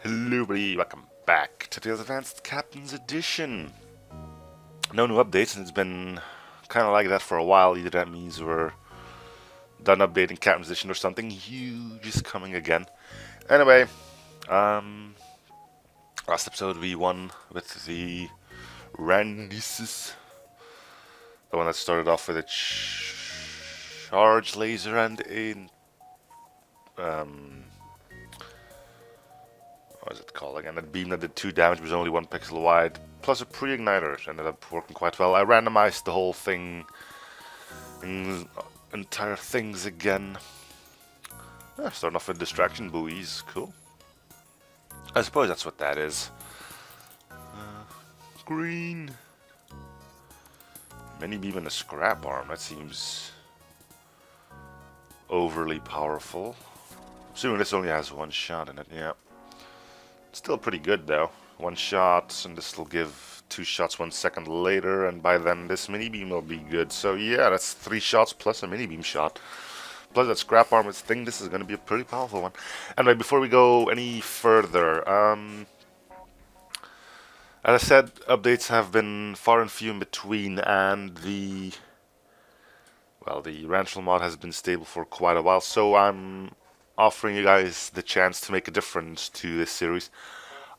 Hello everybody, welcome back to FTL Advanced Captain's Edition. No new updates, and it's been kind of like that for a while. Either that means we're done updating Captain's Edition or something huge is coming again. Anyway, last episode we won with the randomizer, the one that started off with a charge laser and a what is it called again? That beam that did 2 damage was only 1 pixel wide, plus a pre-igniter. Ended up working quite well. I randomized the whole thing, entire things again. Starting off with distraction buoys, cool. I suppose that's what that is. Green. Mini beam and a scrap arm. That seems overly powerful. Assuming this only has 1 shot in it, yeah. Still pretty good though. 1 shot, and this will give 2 shots 1 second later, and by then this mini beam will be good. So yeah, that's 3 shots plus a mini beam shot. Plus that scrap armor thing, this is going to be a pretty powerful one. Anyway, before we go any further, as I said, updates have been far and few in between, and the Randtrell mod has been stable for quite a while, so I'm offering you guys the chance to make a difference to this series.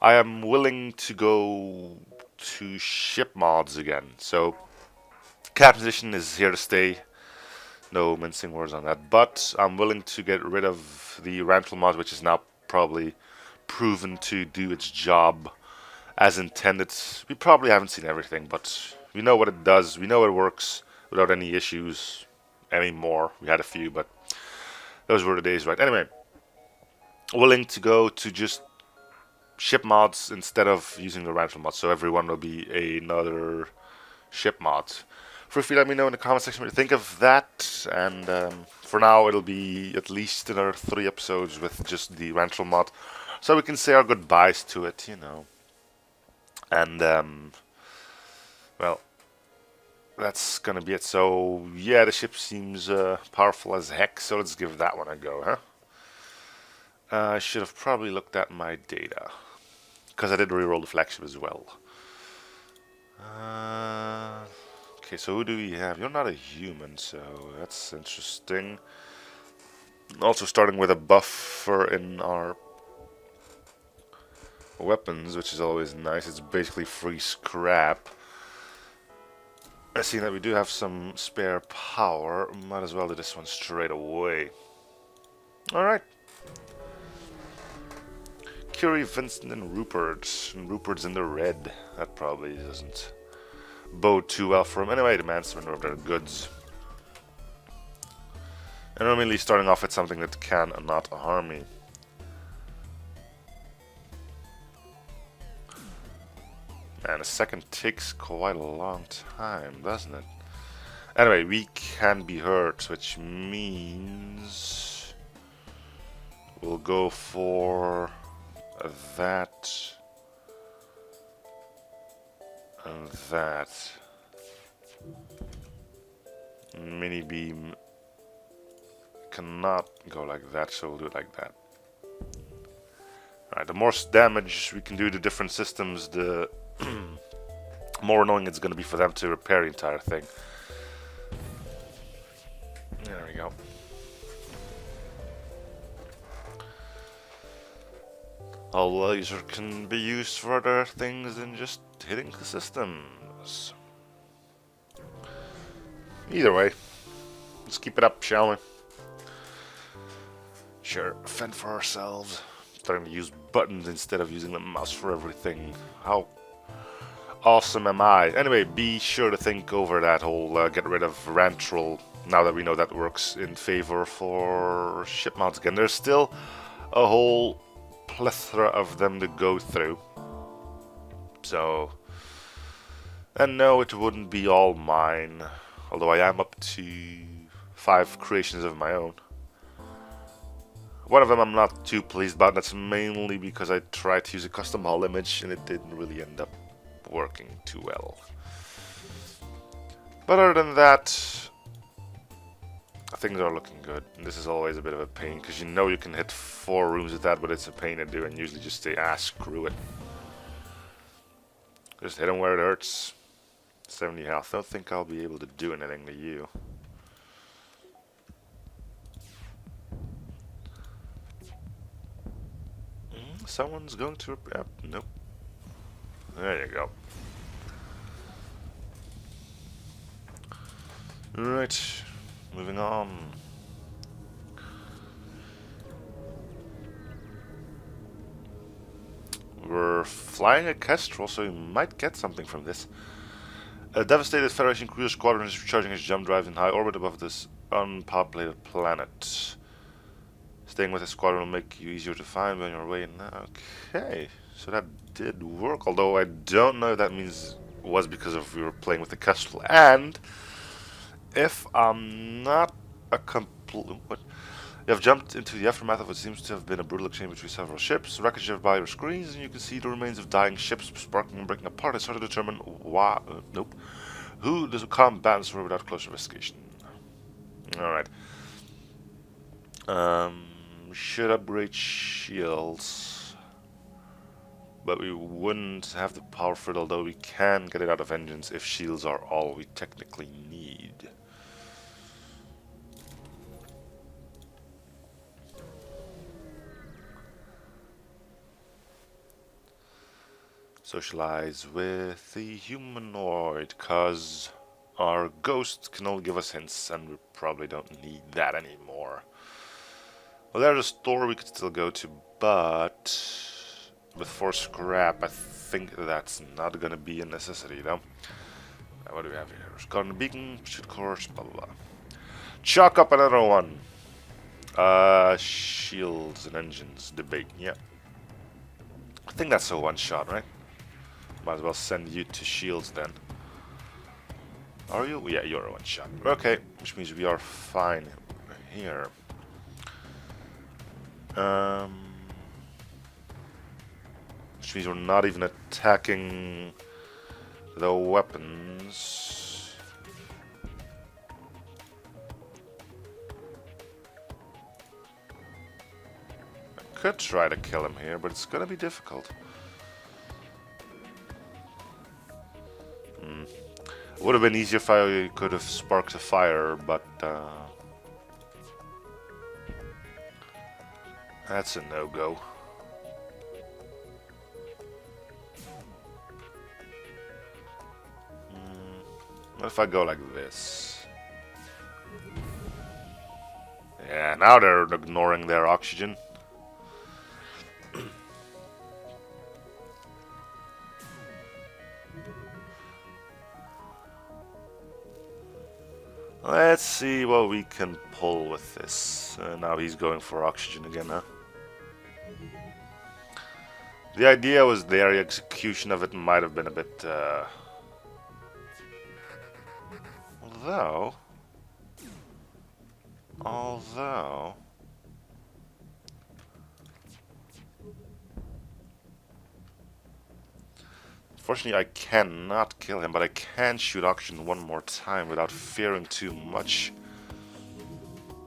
I am willing to go to ship mods again. So Captain's Edition is here to stay. No mincing words on that. But I'm willing to get rid of the Randtrell mod, which is now probably proven to do its job as intended. We probably haven't seen everything, but we know what it does. We know it works without any issues anymore. We had a few, but those were the days, right? Anyway, willing to go to just ship mods instead of using the Randtrell mod, so everyone will be another ship mod. Feel free to let me know in the comment section what you think of that, and for now it'll be at least another 3 episodes with just the Randtrell mod, so we can say our goodbyes to it, you know. And well, that's gonna be it. So yeah, the ship seems powerful as heck, so let's give that one a go, huh? I should have probably looked at my data, because I did reroll the Flagship as well. Okay, so who do we have? You're not a human, so that's interesting. Also starting with a buffer in our weapons, which is always nice. It's basically free scrap. I see that we do have some spare power. Might as well do this one straight away. Alright. Curie, Vincent, and Rupert. And Rupert's in the red. That probably doesn't bode too well for him. Anyway, demand surrender of their goods. And I'm mainly starting off with something that can not harm me. Man, a second takes quite a long time, doesn't it? Anyway, we can be hurt, which means we'll go for that and that. Mini beam cannot go like that, so we'll do it like that. Alright, the more damage we can do to different systems, the more annoying it's going to be for them to repair the entire thing. There we go. All laser can be used for other things than just hitting the systems. Either way, let's keep it up, shall we? Sure, fend for ourselves. Starting to use buttons instead of using the mouse for everything. How awesome am I? Anyway, be sure to think over that whole get rid of Randtrell, now that we know that works, in favor for ship mods again. There's still a whole plethora of them to go through. So, and no, it wouldn't be all mine, although I am up to 5 creations of my own. One of them I'm not too pleased about. That's mainly because I tried to use a custom hull image and it didn't really end up working too well. But other than that, Things are looking good. And this is always a bit of a pain, because you know you can hit 4 rooms with that, but it's a pain to do, and usually just say, screw it. Just hit him where it hurts. 70 health. Don't think I'll be able to do anything to you. Someone's going to... nope. There you go. Right. Moving on. We're flying a Kestrel, so we might get something from this. A devastated Federation cruiser squadron is recharging its jump drive in high orbit above this unpopulated planet. Staying with the squadron will make you easier to find on your way. Okay, so that did work, although I don't know if that means it was because of we were playing with the Kestrel. And if I'm not a complete... What? You have jumped into the aftermath of what seems to have been a brutal exchange between several ships. Wreckage by your screens, and you can see the remains of dying ships sparking and breaking apart. It's hard to determine why... nope. Who the combatants were without close investigation. Alright. Should upgrade shields. But we wouldn't have the power for it, although we can get it out of engines if shields are all we technically need. Socialize with the humanoid, cause our ghost can only give us hints, and we probably don't need that anymore. Well, there's a store we could still go to, but with 4 scrap, I think that's not gonna be a necessity, though. What do we have here? Garden beacon, pursuit course, blah blah blah. Chalk up another one. Shields and engines debate. Yeah, I think that's a one-shot, right? Might as well send you to shields then. Are you? Yeah, you're a one-shot. Okay, which means we are fine here. Which means we're not even attacking the weapons. I could try to kill him here, but it's gonna be difficult. It would have been easier if I could have sparked a fire, but that's a no-go. What if I go like this? Yeah, now they're ignoring their oxygen. Let's see what we can pull with this. Now he's going for oxygen again, huh? The idea was there, the execution of it might have been a bit, Although... Unfortunately, I cannot kill him, but I can shoot oxygen one more time without fearing too much.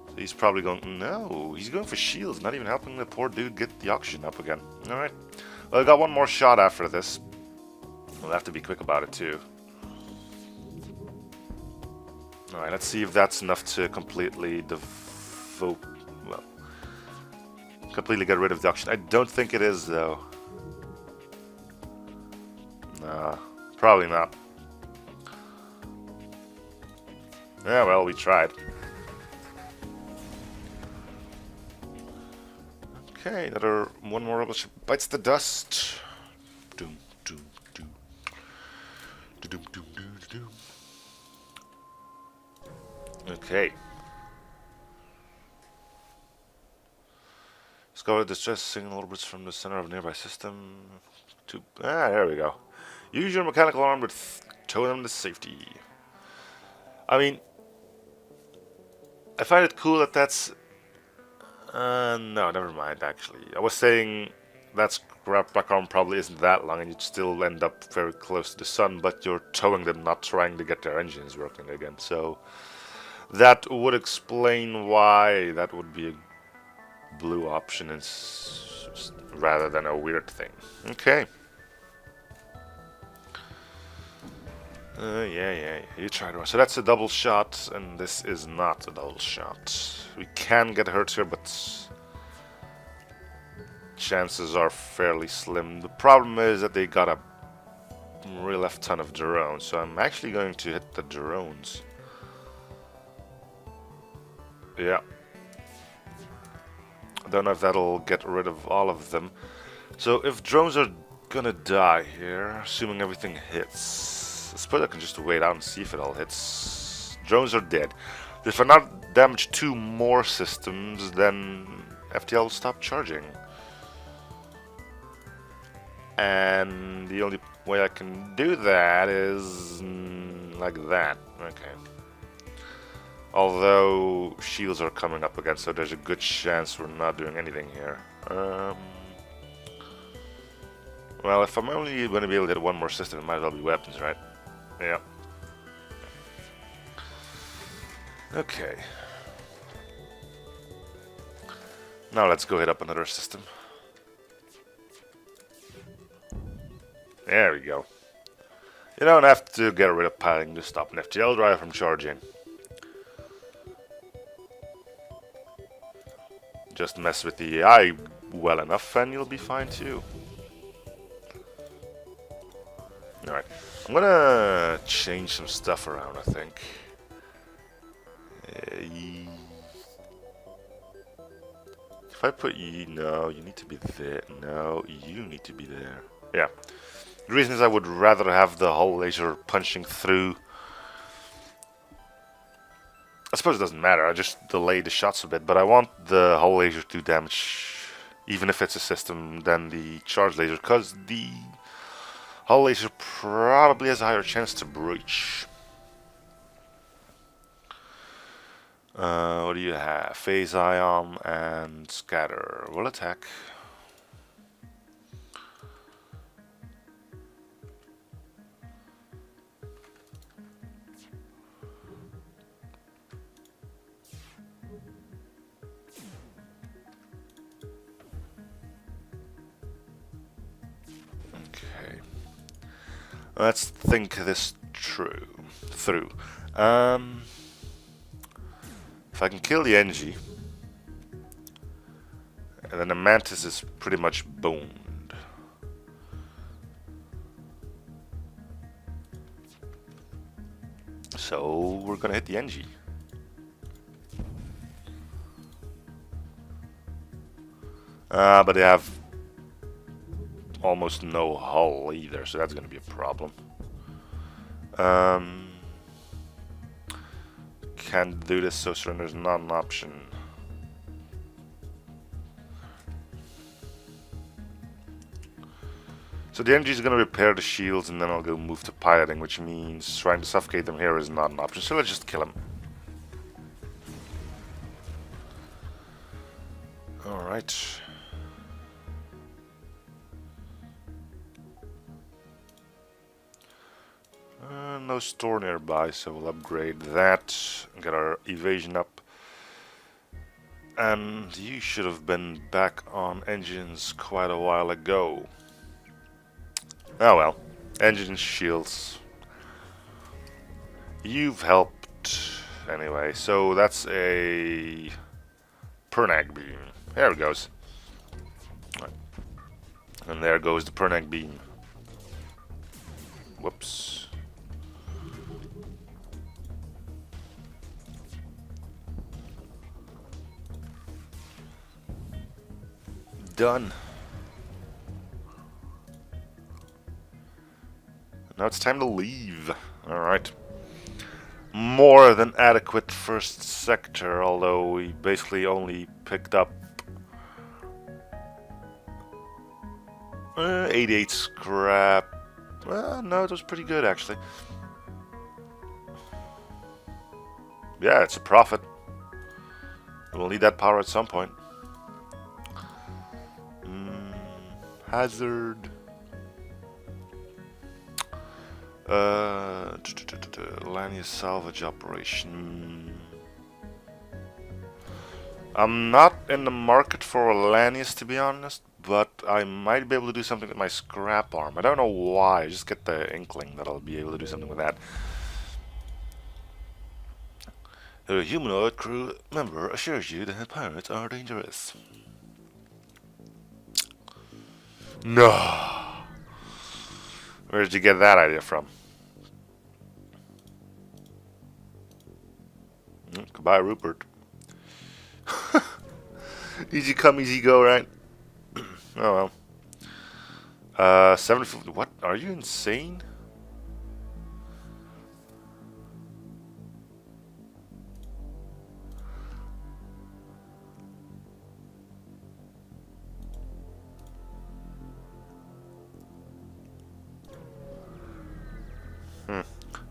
So he's probably going... No, he's going for shields, not even helping the poor dude get the oxygen up again. Alright. Well, I got one more shot after this. We'll have to be quick about it, too. Alright, let's see if that's enough to completely devote... Well... completely get rid of the oxygen. I don't think it is, though. Nah, probably not. Yeah, well, we tried. Okay, one more rebel ship bites the dust. Doom, doom, doom. Doom, doom, doom, doom. Okay. Discover distress signal orbits from the center of a nearby system. There we go. Use your mechanical arm to tow them to safety. I mean, I find it cool that that's... no, never mind, actually. I was saying that scrap back arm probably isn't that long and you'd still end up very close to the sun, but you're towing them, not trying to get their engines working again. So That would explain why that would be a blue option rather than a weird thing. Okay. Yeah. You tried one. So that's a double shot, and this is not a double shot. We can get hurt here, but chances are fairly slim. The problem is that they got a real F ton of drones, so I'm actually going to hit the drones. Yeah. I don't know if that'll get rid of all of them. So if drones are gonna die here, assuming everything hits, I suppose I can just wait out and see if it all hits. Drones are dead. If I not damage 2 more systems, then FTL will stop charging. And the only way I can do that is like that. Okay. Although shields are coming up again, so there's a good chance we're not doing anything here. Well, if I'm only going to be able to hit 1 more system, it might as well be weapons, right? Yeah. Okay. Now let's go hit up another system. There we go. You don't have to get rid of piloting to stop an FTL drive from charging. Just mess with the AI well enough and you'll be fine too. Alright, I'm gonna change some stuff around, I think. If I put you, no, you need to be there. No, you need to be there. Yeah. The reason is I would rather have the hull laser punching through. I suppose it doesn't matter, I just delay the shots a bit, but I want the hull laser to damage, even if it's a system, than the charge laser, because the hull laser probably has a higher chance to breach. What do you have? Phase ion and scatter. Will attack. Okay. Let's think this through. If I can kill the NG, and then the Mantis is pretty much boned. So we're gonna hit the NG. But they have almost no hull either, so that's gonna be a problem. Can't do this, so surrender is not an option. So the NG is going to repair the shields and then I'll go move to piloting, which means trying to suffocate them here is not an option, so let's just kill him. Alright. No store nearby, so we'll upgrade that, get our evasion up. And you should have been back on engines quite a while ago. Oh well, engine shields. You've helped anyway, so that's a Pernag beam. There it goes. Right. And there goes the Pernag beam. Whoops. Done. Now it's time to leave. Alright. More than adequate first sector, although we basically only picked up 88 scrap. No, it was pretty good actually. Yeah, it's a profit. We'll need that power at some point. Hazard. Lanius salvage operation. I'm not in the market for a Lanius, to be honest, but I might be able to do something with my scrap arm. I don't know why, I just get the inkling that I'll be able to do something with that. A humanoid crew member assures you that pirates are dangerous. No. Where did you get that idea from? Goodbye, Rupert. Easy come, easy go, right? Oh well. 70. What? Are you insane?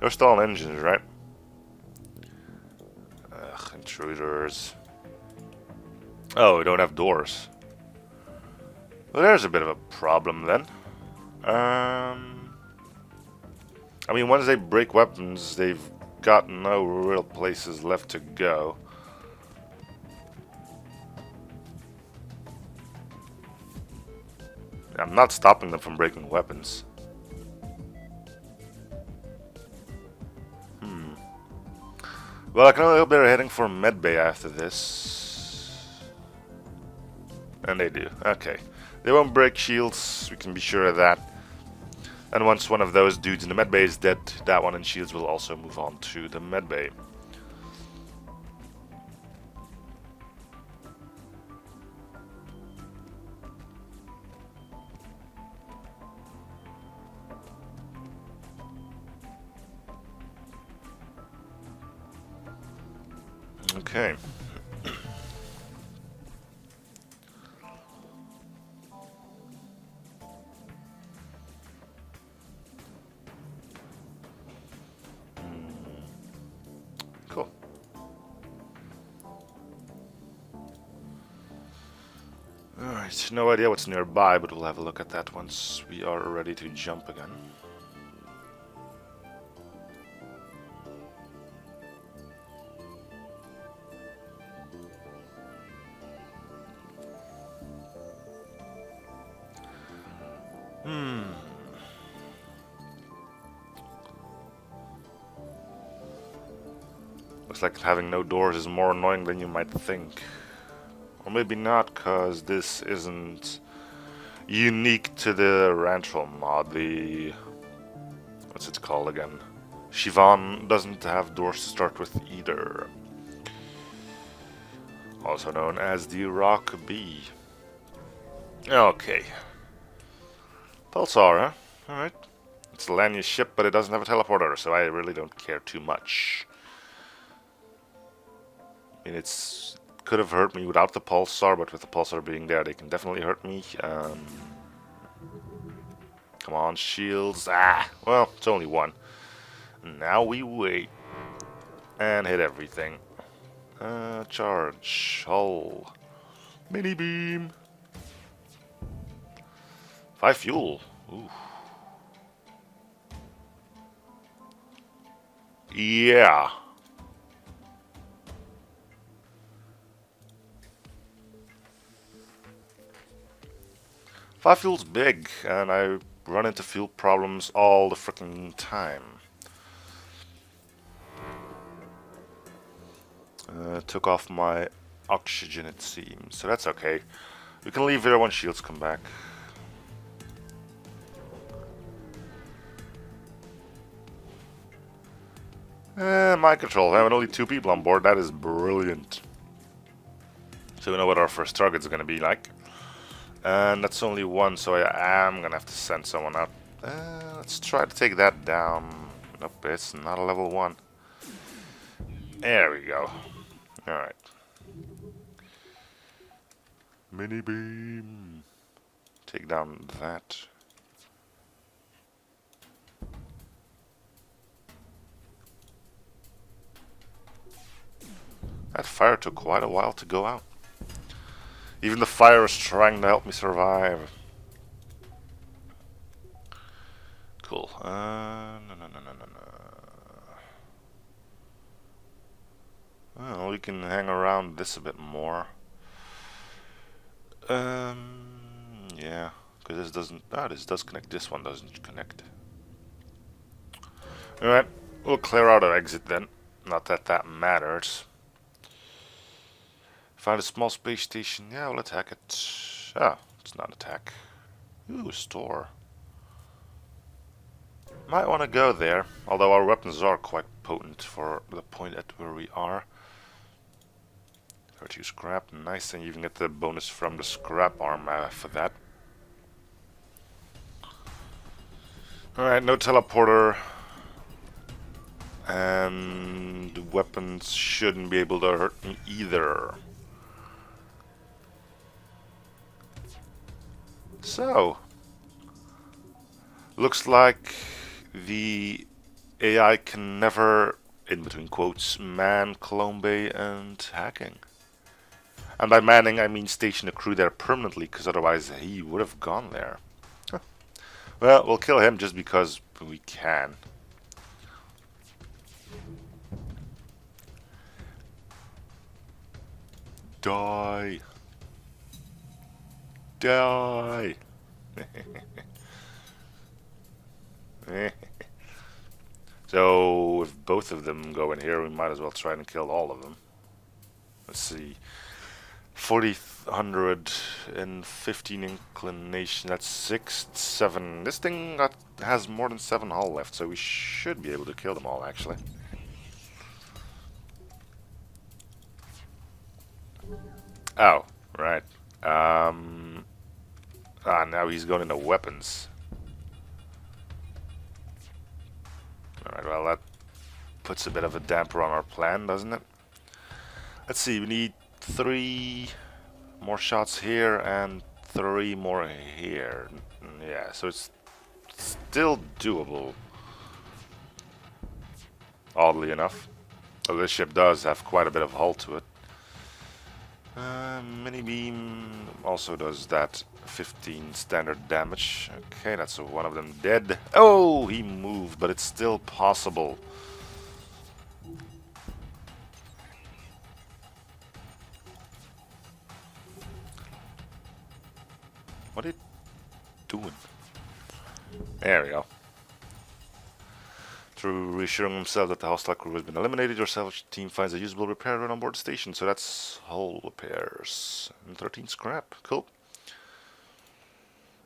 They're still on engines, right? Ugh, intruders. Oh, we don't have doors. Well, there's a bit of a problem then. I mean, once they break weapons, they've got no real places left to go. I'm not stopping them from breaking weapons. Well, I can only hope they're heading for medbay after this. And they do. Okay. They won't break shields, we can be sure of that. And once one of those dudes in the medbay is dead, that one in shields will also move on to the medbay. Okay. Cool. Alright, no idea what's nearby, but we'll have a look at that once we are ready to jump again. Looks like having no doors is more annoying than you might think. Or maybe not, cause this isn't unique to the Randtrell mod. The... what's it called again? Shivan doesn't have doors to start with either. Also known as the Rock Bee. Okay. Pulsar, huh? Alright. It's a Lanius ship, but it doesn't have a teleporter, so I really don't care too much. I mean, it's could have hurt me without the pulsar, but with the pulsar being there, they can definitely hurt me. Come on, shields. Ah, well, it's only one. Now we wait and hit everything. Charge, hull, mini beam, 5 fuel. Ooh. Yeah. Five fuel's big, and I run into fuel problems all the freaking time. Took off my oxygen, it seems, so that's okay. We can leave here once shields come back. Mind control, having only 2 people on board, that is brilliant. So we know what our first target's gonna be like. And that's only 1, so I am gonna have to send someone out. Let's try to take that down. Nope, it's not a level 1. There we go. Alright. Mini beam. Take down that. That fire took quite a while to go out. Even the fire is trying to help me survive. Cool. No. Well, we can hang around this a bit more. Yeah, because this doesn't. Ah, this does connect. This one doesn't connect. All right, we'll clear out our exit then. Not that that matters. Find a small space station. Yeah, we'll attack it. Ah, it's not attack. Ooh, store. Might want to go there, although our weapons are quite potent for the point at where we are. 32 scrap, nice, and you even get the bonus from the scrap arm for that. Alright, no teleporter. And weapons shouldn't be able to hurt me either. So, looks like the AI can never, in between quotes, man Colombe and hacking. And by manning, I mean station a crew there permanently, because otherwise he would have gone there. Huh. Well, we'll kill him just because we can. Die. Die. So, if both of them go in here, we might as well try and kill all of them. Let's see. 4,115 inclination. That's 6, 7. This thing has more than 7 hull left, so we should be able to kill them all, actually. Oh, right. Now he's going into weapons. Alright, well, that puts a bit of a damper on our plan, doesn't it? Let's see, we need 3 more shots here and 3 more here. Yeah, so it's still doable. Oddly enough. Oh, this ship does have quite a bit of hull to it. Mini beam also does that 15 standard damage. Okay, that's one of them dead. Oh, he moved, but it's still possible. What are you doing? There we go. Through reassuring himself that the hostile crew has been eliminated, your salvage team finds a usable repair run on board the station. So that's hull repairs. And 13 scrap. Cool.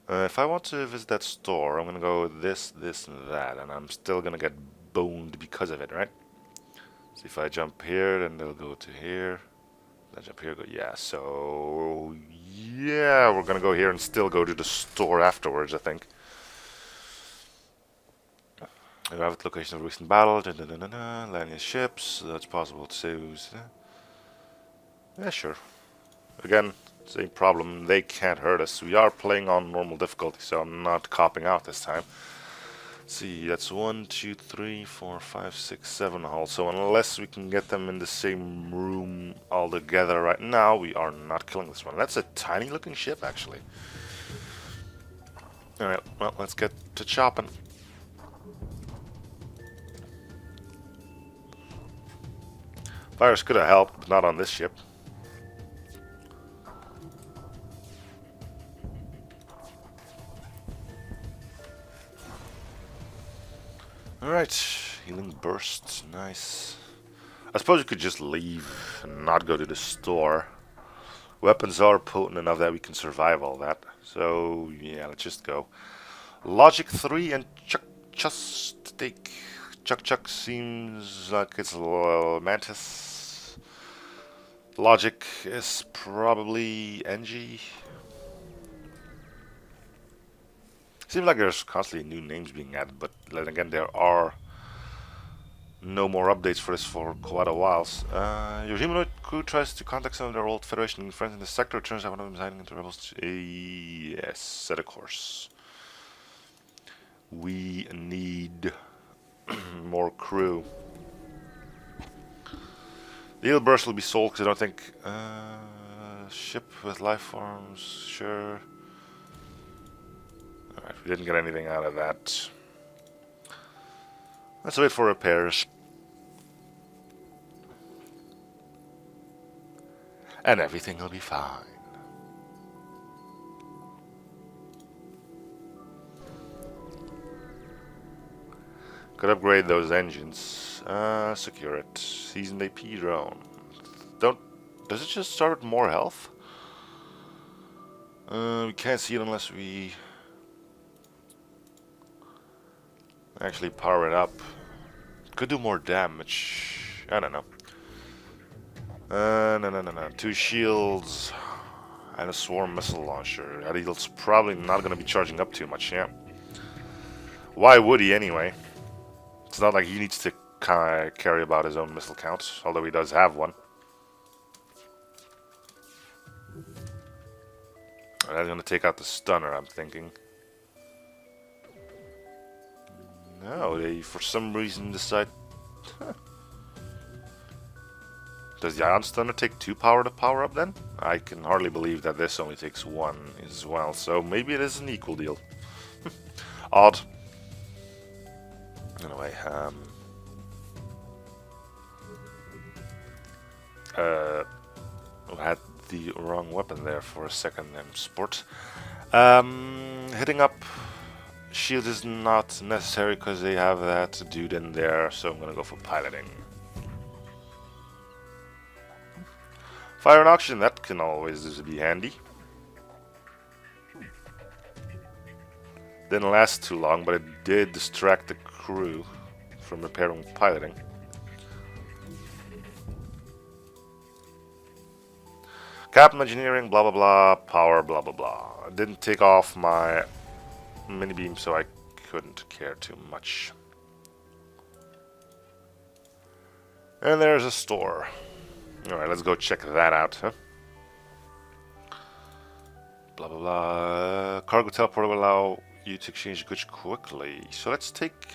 If I want to visit that store, I'm going to go this, this, and that. And I'm still going to get boned because of it, right? So if I jump here, then they'll go to here. If I jump here, go, yeah. So, yeah, we're going to go here and still go to the store afterwards, I think. Arrive at the location of a recent battle. Landing ships. So that's possible to save. Yeah, sure. Again, same problem. They can't hurt us. We are playing on normal difficulty, so I'm not copping out this time. Let's see, that's 1, 2, 3, 4, 5, 6, 7 hull. So unless we can get them in the same room all together right now, we are not killing this one. That's a tiny looking ship, actually. Alright, well, let's get to chopping. Fires could have helped, but not on this ship. Alright, healing burst, nice. I suppose you could just leave and not go to the store. Weapons are potent enough that we can survive all that. So, yeah, let's just go. Logic 3 and just take. Chuck seems like it's a Mantis. Logic is probably NG. Seems like there's constantly new names being added, but then again, there are no more updates for this for quite a while. Your humanoid crew tries to contact some of their old Federation friends in the sector. It turns out one of them is hiding into rebels. Yes, set a course. We need more crew. The eel burst will be sold because I don't think ship with life forms. Sure. Alright, we didn't get anything out of that. Let's wait for repairs. and everything will be fine. Could upgrade those engines. Secure it. Seasoned AP drone. Does it just start with more health? We can't see it unless we actually power it up. Could do more damage. I don't know. No. 2 shields and a swarm missile launcher. Adil's probably not going to be charging up too much, yeah. Why would he anyway? It's not like he needs to carry about his own missile count, although he does have one. That's going to take out the stunner, I'm thinking. No, they for some reason decide... Does the ion stunner take 2 power to power up then? I can hardly believe that this only takes 1 as well, so maybe it is an equal deal. Odd. Anyway, I had the wrong weapon there for a second, sport. Hitting up shield is not necessary because they have that dude in there, so I'm gonna go for piloting. Fire and oxygen, that can always be handy. Didn't last too long, but it did distract the crew from repairing piloting. Captain engineering, blah blah blah, power, blah blah blah. I didn't take off my mini beam, so I couldn't care too much. And there's a store. Alright, let's go check that out, huh? Blah blah blah. Cargo teleport will allow you to exchange goods quickly. So let's take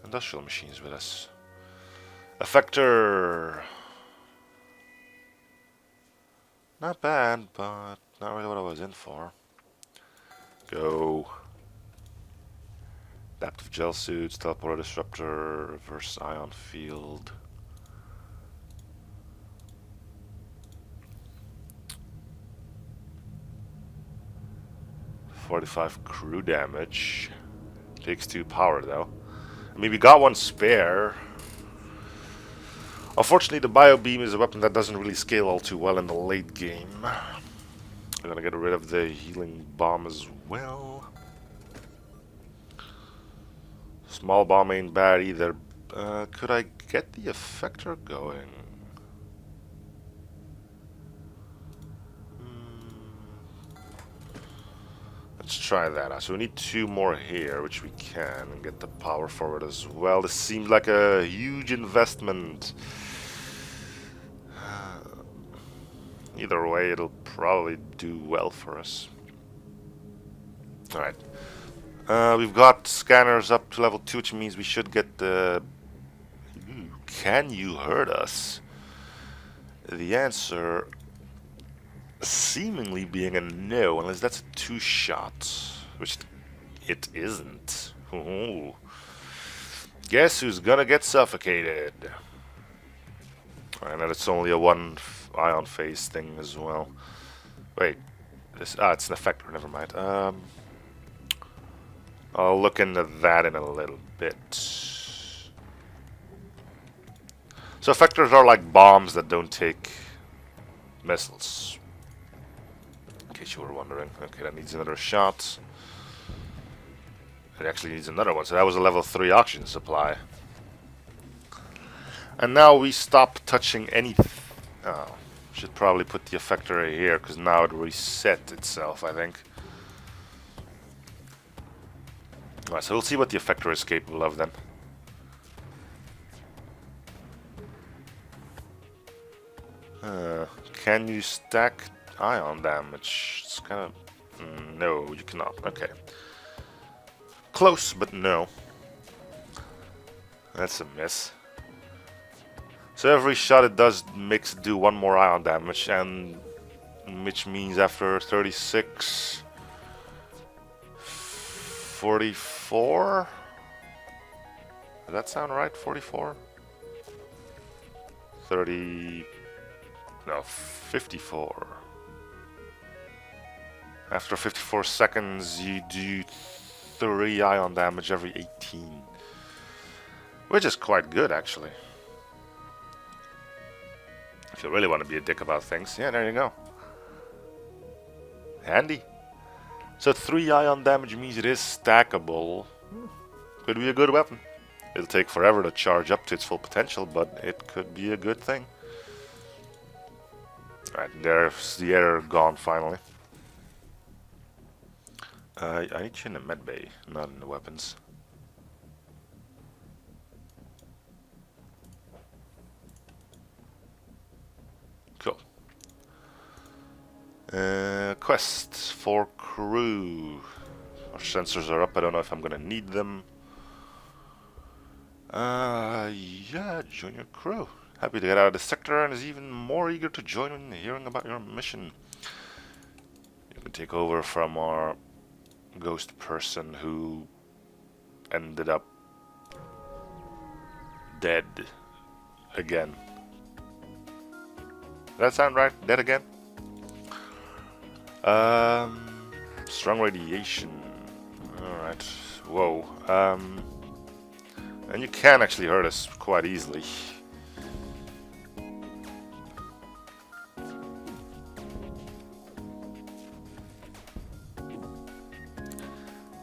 industrial machines with us. Effector. Not bad, but not really what I was in for. Go. Adaptive gel suits, teleporter disruptor, reverse ion field. .45 crew damage. Takes 2 power though. I mean, we got 1 spare. Unfortunately, the bio beam is a weapon that doesn't really scale all too well in the late game. I'm gonna get rid of the healing bomb as well. Small bomb ain't bad either. Could I get the effector going? Let's try that out. So we need 2 more here, which we can, and get the power forward as well. This seems like a huge investment. Either way, it'll probably do well for us. Alright. We've got scanners up to level 2, which means we should get the... Can you hurt us? The answer seemingly being a no, unless that's a 2-shot, which it isn't. Ooh. Guess who's gonna get suffocated? And it's only a 1 ion phase thing as well. Wait, it's an effector. Never mind. I'll look into that in a little bit. So effectors are like bombs that don't take missiles. In case you were wondering. Okay, that needs another shot. It actually needs another one. So that was a level 3 oxygen supply. And now we stop touching anything. Oh, should probably put the effector here because now it reset itself, I think. Alright, so we'll see what the effector is capable of then. Can you stack ion damage? It's kind of... no, you cannot. Okay. Close, but no. That's a miss. So every shot it does makes it do 1 more ion damage, and which means after 36... 44? Does that sound right? 44? 30... no, 54. After 54 seconds, you do 3 ion damage every 18. Which is quite good, actually. If you really want to be a dick about things, yeah, there you go. Handy. So 3 ion damage means it is stackable. Could be a good weapon. It'll take forever to charge up to its full potential, but it could be a good thing. Alright, there's the error gone finally. I need you in the med bay, not in the weapons. Cool. Quest for crew. Our sensors are up, I don't know if I'm gonna need them. Yeah, join your crew. Happy to get out of the sector and is even more eager to join when hearing about your mission. You can take over from our ghost person who ended up dead again. Does that sound right? Dead again? Strong radiation. Alright. Whoa. And you can actually hurt us quite easily.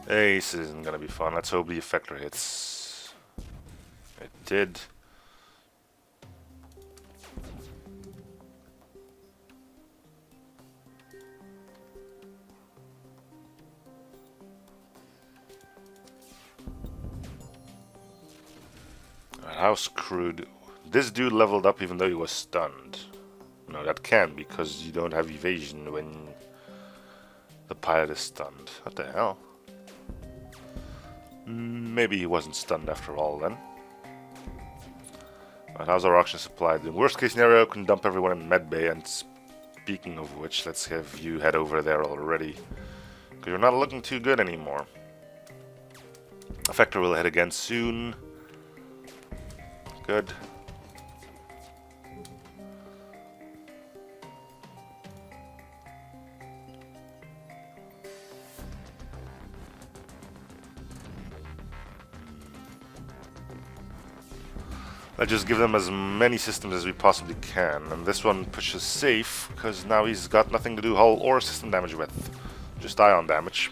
Hey, this isn't gonna be fun. Let's hope the effector hits. It did. How screwed. This dude leveled up even though he was stunned. No, that can't because you don't have evasion when the pilot is stunned. What the hell? Maybe he wasn't stunned after all then. Right, how's our oxygen supply doing? Worst case scenario, can dump everyone in medbay, and speaking of which, let's have you head over there already. Because you're not looking too good anymore. Effector will hit again soon. Good. Let's just give them as many systems as we possibly can. And this one pushes safe, because now he's got nothing to do hull or system damage with. Just ion damage.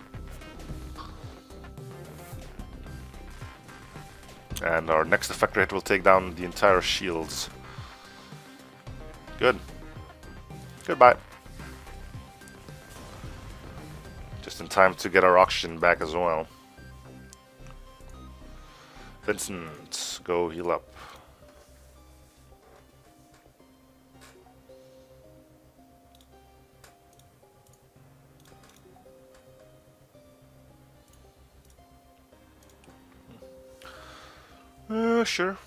And our next effector hit will take down the entire shields. Good. Goodbye. Just in time to get our oxygen back as well. Vincent, go heal up. Sure.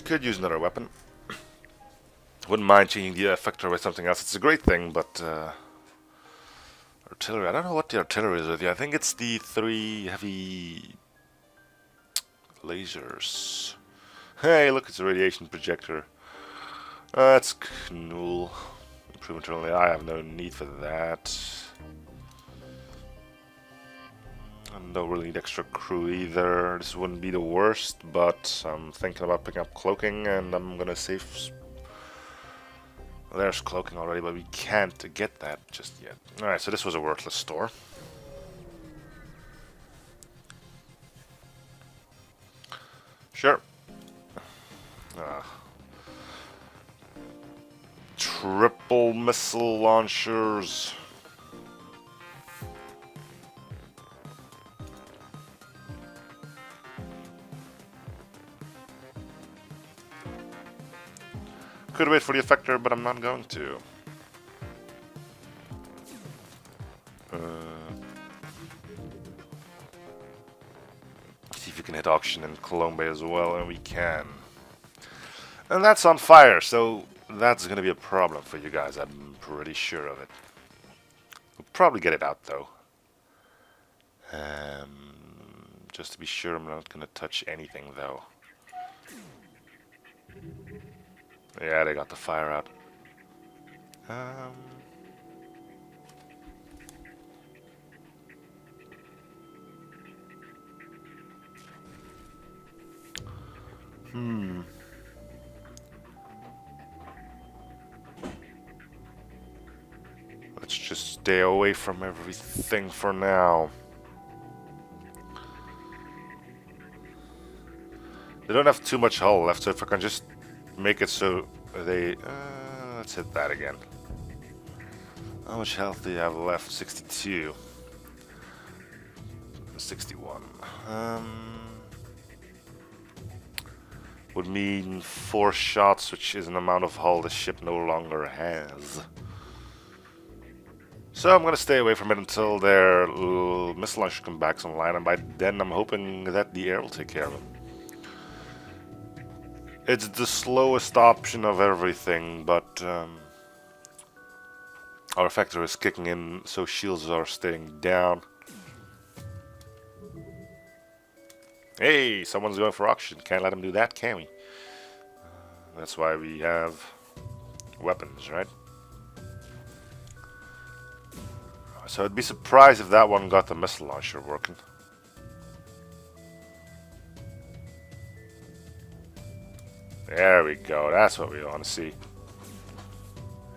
Could use another weapon. Wouldn't mind changing the effector with something else. It's a great thing, but artillery. I don't know what the artillery is with you. I think it's the 3 heavy lasers. Hey, look, it's a radiation projector. That's cool. Improvement only. I have no need for that. I don't really need extra crew either. This wouldn't be the worst, but I'm thinking about picking up cloaking, and I'm gonna save. Well, there's cloaking already, but we can't get that just yet. Alright, so this was a worthless store. Sure. Triple missile launchers. Could wait for the effector, but I'm not going to. See if you can hit auction in Colombe as well, and we can. And that's on fire, so that's gonna be a problem for you guys. I'm pretty sure of it. We'll probably get it out though. Just to be sure, I'm not gonna touch anything though. Yeah, they got the fire out. Um... Hmm. Let's just stay away from everything for now. They don't have too much hull left, so if I can just make it so they... let's hit that again. How much health do you have left? 62. 61. Would mean 4 shots, which is an amount of hull the ship no longer has. So I'm gonna stay away from it until their missile launcher comes back online, and by then I'm hoping that the air will take care of it. It's the slowest option of everything, but our effector is kicking in, so shields are staying down. Hey, someone's going for auction. Can't let him do that, can we? That's why we have weapons, right? So I'd be surprised if that one got the missile launcher working. There we go. That's what we want to see.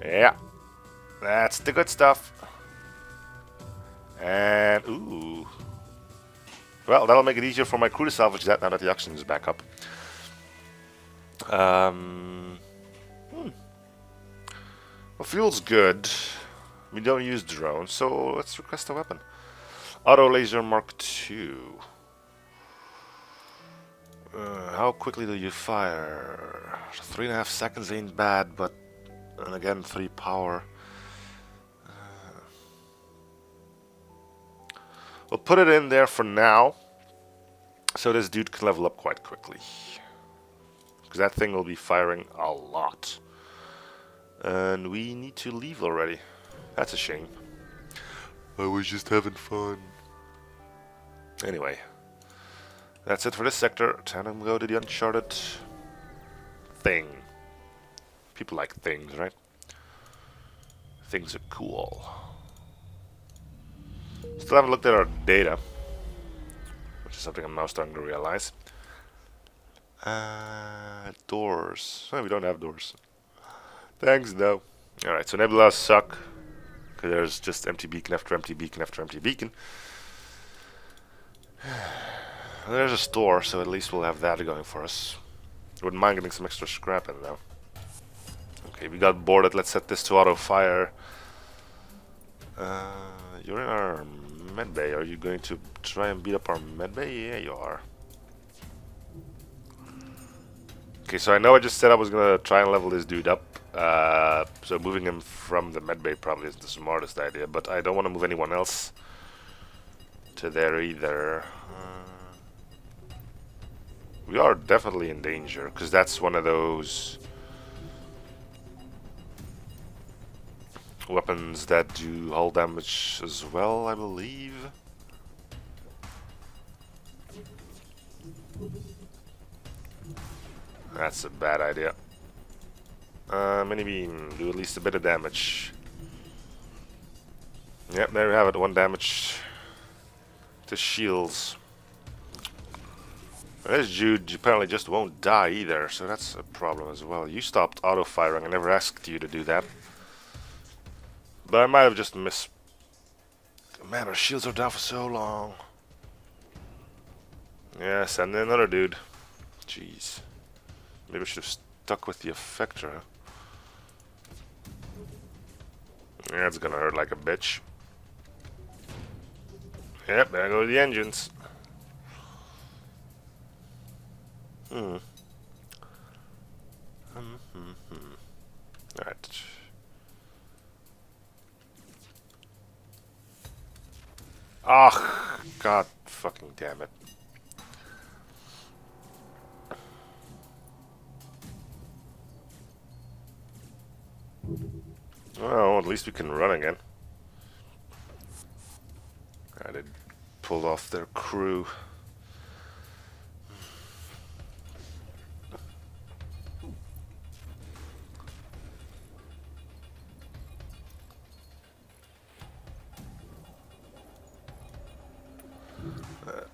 Yeah. That's the good stuff. And, ooh. Well, that'll make it easier for my crew to salvage that now that the oxygen is back up. Well, fuel's good. We don't use drones, so let's request a weapon. Auto laser Mark II. How quickly do you fire? 3.5 seconds ain't bad, but and again 3 power. We'll put it in there for now, so this dude can level up quite quickly. Because that thing will be firing a lot. And we need to leave already. That's a shame. I was just having fun. Anyway. That's it for this sector. Time to go to the uncharted thing. People like things, right? Things are cool. Still haven't looked at our data, which is something I'm now starting to realize. Doors. Oh, we don't have doors. Thanks, though. Alright, so nebulas suck, because there's just empty beacon after empty beacon after empty beacon. There's a store, so at least we'll have that going for us. Wouldn't mind getting some extra scrap in, though. Okay, we got boarded. Let's set this to auto fire. You're in our medbay. Are you going to try and beat up our medbay? Yeah, you are. Okay, so I know I just said I was gonna try and level this dude up. So moving him from the medbay probably isn't the smartest idea, but I don't want to move anyone else to there either. We are definitely in danger, because that's one of those weapons that do hull damage as well, I believe. That's a bad idea. Mini beam, do at least a bit of damage. Yep, there you have it, 1 damage to shields. This dude apparently just won't die either, so that's a problem as well. You stopped auto-firing, I never asked you to do that. But I might have just missed... Man, our shields are down for so long. Yeah, send in another dude. Jeez. Maybe I should have stuck with the effector, huh? Yeah, it's gonna hurt like a bitch. Yep, there go the engines. Alright. Ah, god fucking damn it. Well, at least we can run again. They pulled off their crew.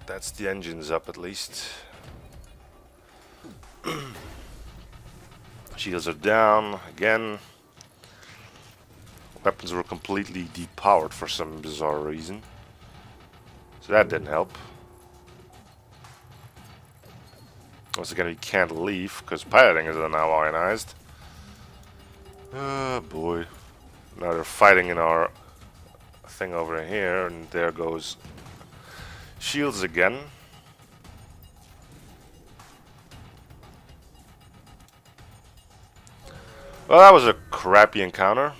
That's the engines up at least. Shields are down again. Weapons were completely depowered for some bizarre reason. So that didn't help. Once again, we can't leave because piloting is now ionized. Oh boy. Now they're fighting in our thing over here, and there goes shields again. Well, that was a crappy encounter.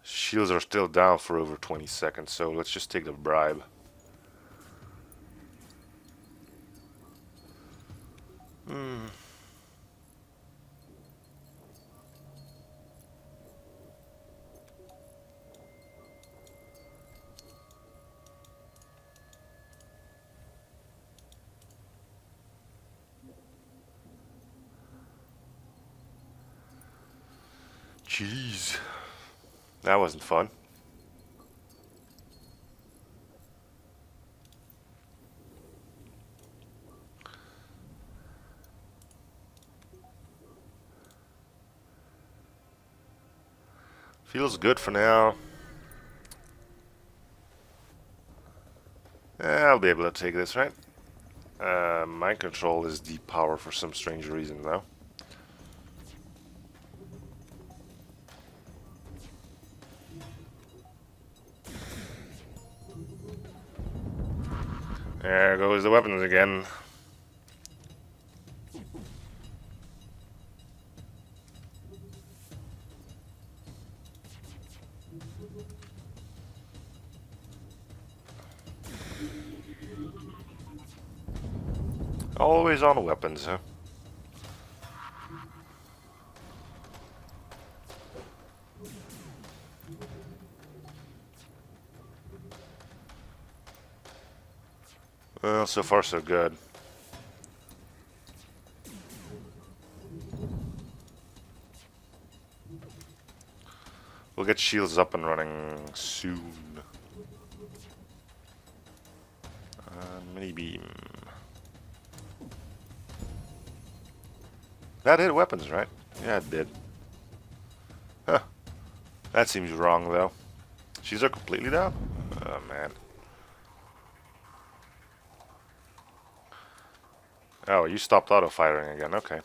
Shields are still down for over 20 seconds, so let's just take the bribe. Jeez. That wasn't fun. Feels good for now. I'll be able to take this, right? Mind control is depowered for some strange reason, though. There goes the weapons again. Always on weapons, huh? Well, so far so good. We'll get shields up and running soon. Mini beam. That hit weapons, right? Yeah, it did. Huh. That seems wrong, though. Shields are completely down? Oh, man. Oh, you stopped auto-firing again. Okay.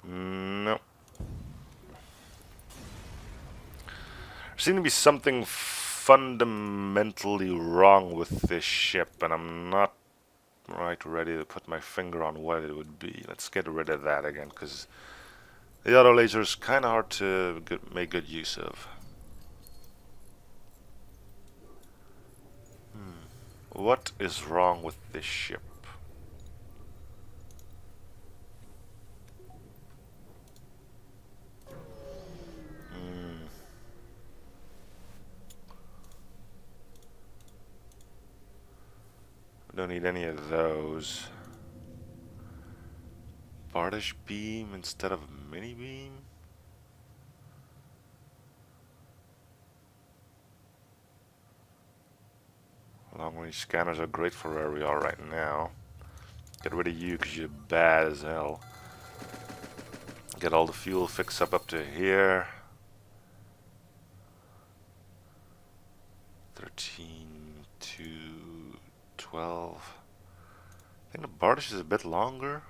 No. There seems to be something fundamentally wrong with this ship, and I'm not right ready to put my finger on what it would be. Let's get rid of that again, because the auto laser is kind of hard to make good use of. What is wrong with this ship? We don't need any of those. Bardish beam instead of mini beam? Long range scanners are great for where we are right now. Get rid of you because you're bad as hell. Get all the fuel fixed up to here. 13 to 12. I think the Bardish is a bit longer.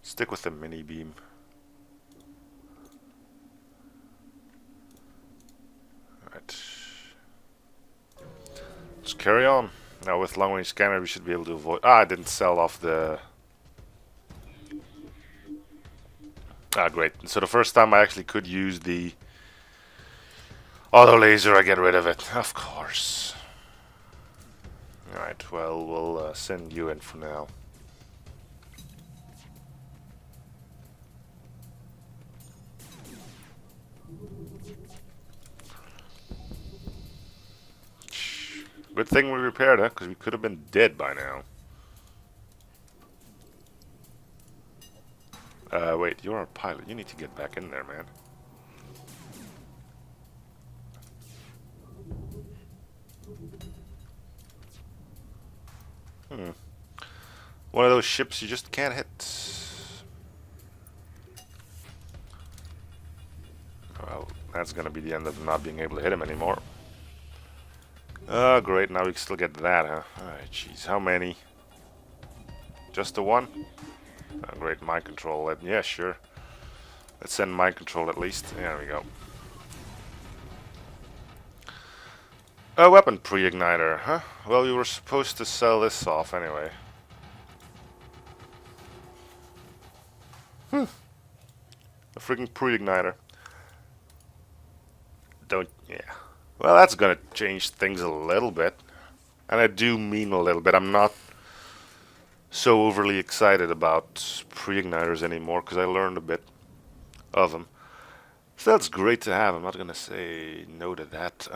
Stick with the mini beam. Alright. Let's carry on. Now with long range scanner we should be able to avoid... I didn't sell off the... great. So the first time I actually could use the auto laser, I get rid of it. Of course. Alright, well, we'll send you in for now. Good thing we repaired it, because we could have been dead by now. Wait, you're our pilot. You need to get back in there, man. One of those ships you just can't hit. Well, that's gonna be the end of not being able to hit him anymore. Oh, great. Now we can still get that, huh? Alright, jeez. How many? Just the one? Oh, great. Mind control. Yeah, sure. Let's send mind control at least. There we go. A weapon pre-igniter, huh? Well, we were supposed to sell this off anyway. A freaking pre-igniter. Yeah. Well, that's gonna change things a little bit. And I do mean a little bit. I'm not so overly excited about pre-igniters anymore because I learned a bit of them. So that's great to have. I'm not gonna say no to that.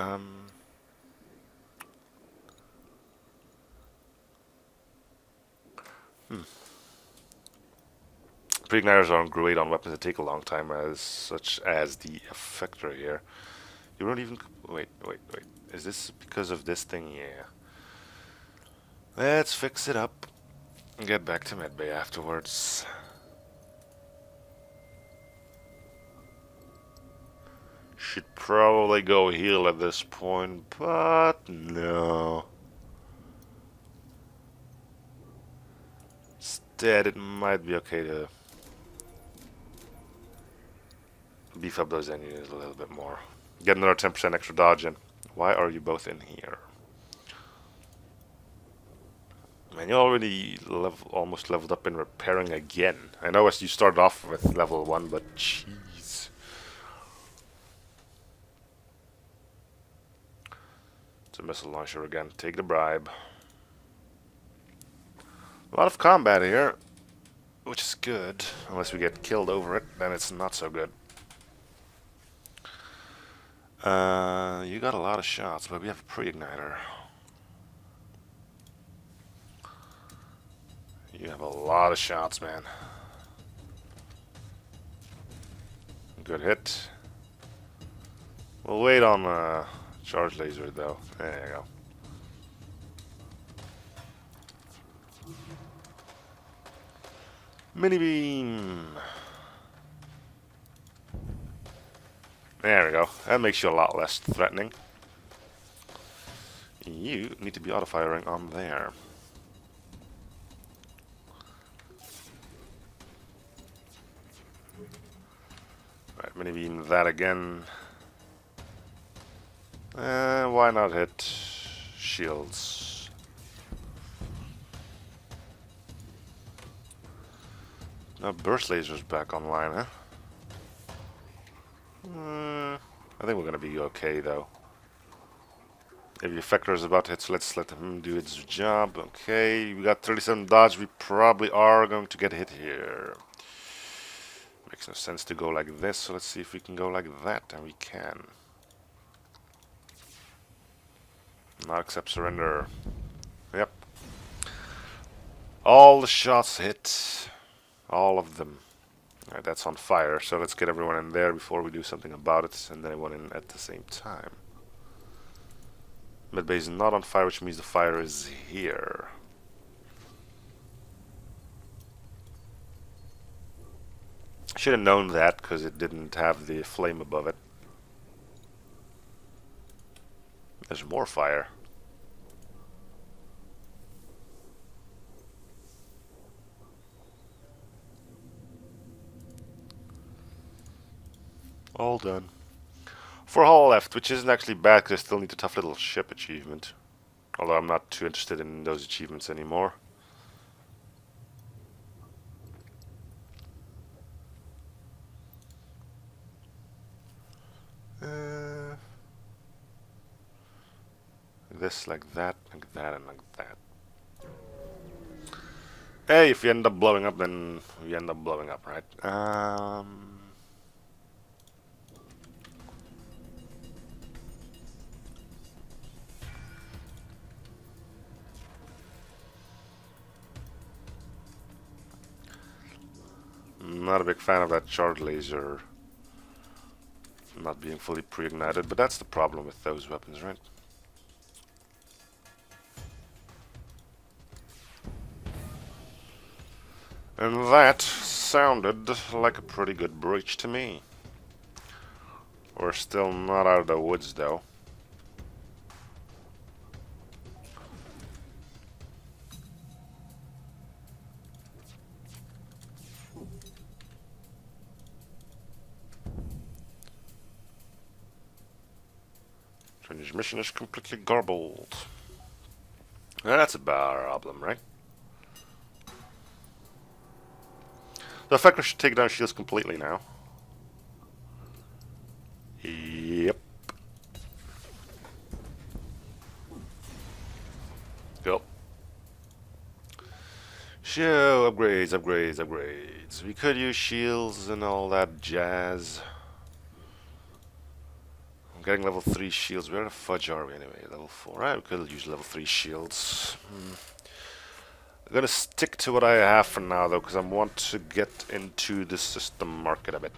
Pre-igniters aren't great on weapons that take a long time, such as the effector here. You don't even... Wait. Is this because of this thing? Yeah. Let's fix it up and get back to medbay afterwards. Should probably go heal at this point, but no. Instead, it might be okay to beef up those enemies a little bit more. Get another 10% extra dodge in. Why are you both in here? Man, you already almost leveled up in repairing again. I know as you started off with level 1, but jeez. It's a missile launcher again. Take the bribe. A lot of combat here, which is good. Unless we get killed over it, then it's not so good. You got a lot of shots, but we have a pre-igniter. You have a lot of shots, man. Good hit. We'll wait on charge laser, though. There you go. Mini beam. There we go. That makes you a lot less threatening. You need to be auto-firing on there. Right, mini beam that again. Why not hit shields? Now burst laser's back online, huh? I think we're gonna be okay though. If the effector is about to hit, so let's let him do its job. Okay, we got 37 dodge. We probably are going to get hit here. Makes no sense to go like this, so let's see if we can go like that, and we can. Not accept surrender. Yep. All the shots hit. All of them. Alright, that's on fire, so let's get everyone in there before we do something about it, and then everyone in at the same time. Medbay is not on fire, which means the fire is here. Should have known that, because it didn't have the flame above it. There's more fire. All done. 4 hull left, which isn't actually bad because I still need a tough little ship achievement. Although I'm not too interested in those achievements anymore. This, like that, and like that. Hey, if you end up blowing up, then you end up blowing up, right? Not a big fan of that charge laser not being fully pre-ignited, but that's the problem with those weapons, right? And that sounded like a pretty good breach to me. We're still not out of the woods, though. Transmission is completely garbled. That's a problem, right? The effector should take down shields completely now. Yep. Go. Show upgrades, upgrades, upgrades. We could use shields and all that jazz. I'm getting level 3 shields. Where the fudge are we anyway? Level 4. Right, we could use level 3 shields. I'm gonna stick to what I have for now though, because I want to get into the system market a bit.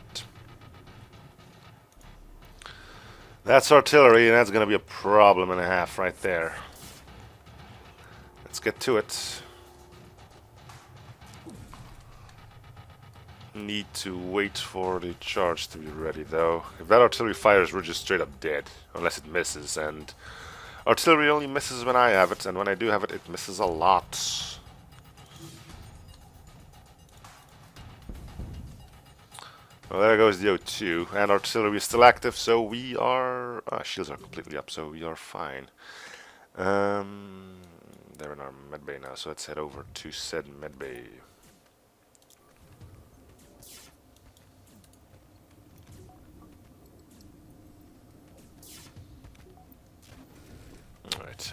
That's artillery, and that's gonna be a problem and a half right there. Let's get to it. Need to wait for the charge to be ready though. If that artillery fires, we're just straight up dead, unless it misses, and artillery only misses when I have it, and when I do have it, it misses a lot. Well, there goes the O2, and artillery is still active, so we are... shields are completely up, so we are fine. They're in our medbay now, so let's head over to said medbay. Alright,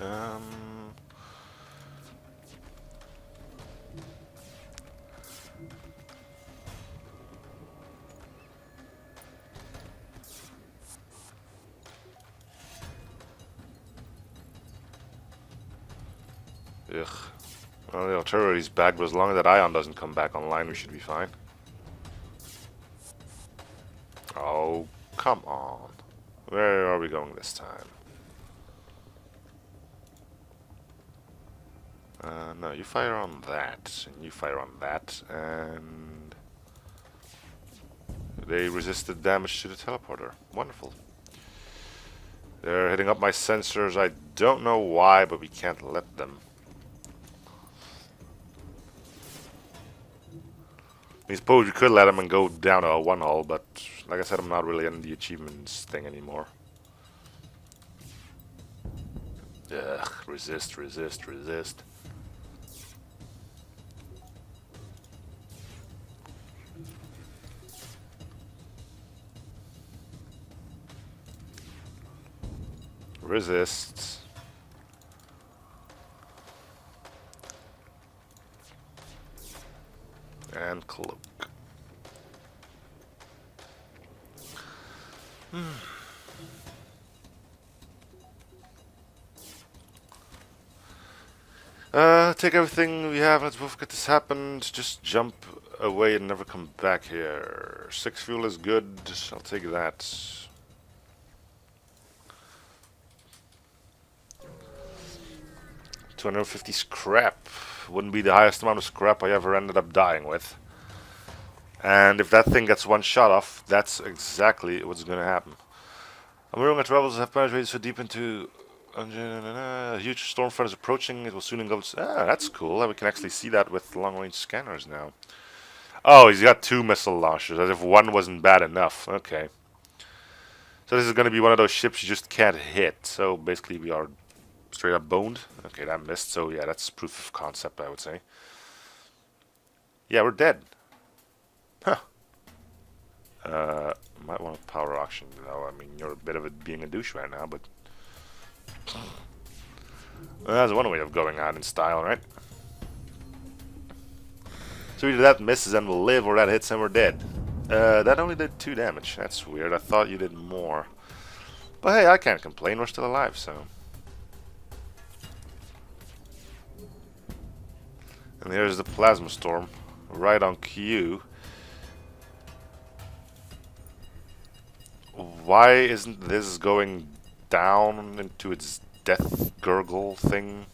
ugh. Well, the artillery's back, but as long as that ion doesn't come back online, we should be fine. Oh, come on. Where are we going this time? No, you fire on that, and you fire on that, and... they resisted damage to the teleporter. Wonderful. They're hitting up my sensors. I don't know why, but we can't let them. I suppose you could let them and go down a one hull, but like I said, I'm not really in the achievements thing anymore. Ugh, resist, resist, resist. Resist. And cloak. Take everything we have. Let's both get this happened. Just jump away and never come back here. 6 fuel is good. I'll take that. $250 scrap. Wouldn't be the highest amount of scrap I ever ended up dying with. And if that thing gets one shot off, that's exactly what's going to happen. I'm hearing that rebels have penetrated so deep into... a huge storm front is approaching. It will soon engulf... that's cool. We can actually see that with long-range scanners now. Oh, he's got 2 missile launchers, as if one wasn't bad enough. Okay. So this is going to be one of those ships you just can't hit. So basically we are straight up boned. Okay, that missed. So yeah, that's proof of concept, I would say. Yeah, we're dead. Huh. Might want to power auction, though. I mean, you're a bit of a being a douche right now, but... well, that's one way of going out in style, right? So either that misses and we'll live, or that hits and we're dead. That only did 2 damage. That's weird. I thought you did more. But hey, I can't complain. We're still alive, so... and here's the plasma storm. Right on cue. Why isn't this going down into its death gurgle thing?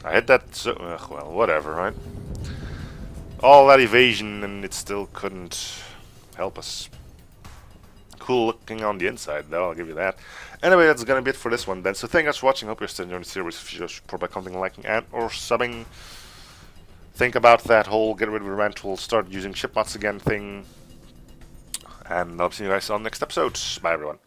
I hit that, so well, whatever, right? All that evasion and it still couldn't help us. Cool looking on the inside, though, I'll give you that. Anyway, that's gonna be it for this one then. So thank you guys for watching. Hope you're still enjoying the series. If you just support by commenting, liking, and or subbing. Think about that whole get rid of Randtrell, start using ship mods again thing. And I'll see you guys on the next episode. Bye everyone.